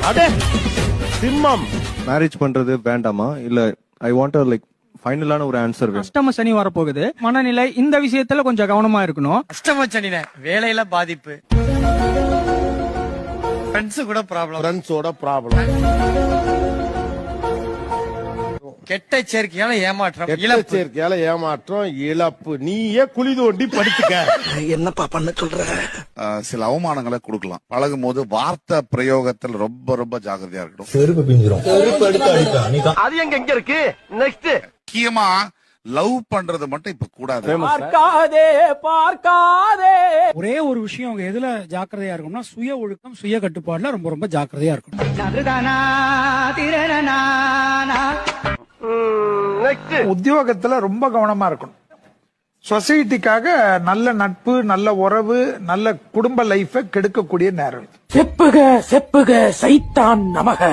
அடே சிம்மம். மேரேஜ் பண்றது வேண்டாமா இல்ல ஐ வாண்ட் லைக் ஃபைனலான ஒரு ஆன்சர் வேணும். அஷ்டம சனி வரப்போகுது. மனநிலை இந்த விஷயத்துல கொஞ்சம் கவனமா இருக்கணும். அஷ்டம சனில வேலையில பாதிப்பு, ஃப்ரெண்ட்ஸோட ப்ராப்ளம், கெட்ட சேர்க்கையால ஏமாற்றம், சேர்க்கையால ஏமாற்றம், இழப்பு. நீயே குழி தோண்டி படுத்துக்க. என்னப்பா பண்ண சொல்ற? சில அவமானங்களை கொடுக்கலாம். பழகும் போது வார்த்தை பிரயோகத்தில் ரொம்ப ரொம்ப ஜாக்கிரதையா இருக்கணும். செருப்பு பிஞ்சிரும். செருப்பு எடுத்து அடிப்பேன். அது எங்க இருக்கு? நெக்ஸ்ட் முக்கியமா லவ் பண்றது மட்டும் இப்ப கூடாது. பார்க்காதே. ஒரே ஒரு விஷயம் அவங்க எதுல ஜாக்கிரதையா இருக்கணும்னா சுய ஒழுக்கம், சுய கட்டுப்பாடுல ரொம்ப ரொம்ப ஜாக்கிரதையா இருக்கணும். உத்தியோகத்துல ரொம்ப கவனமா இருக்கணும். சொசைட்டிக்காக நல்ல நட்பு, நல்ல உறவு, நல்ல குடும்ப லைஃபை கெடுக்கக்கூடிய நேரம். செப்புக செப்புக சைத்தான் நமக.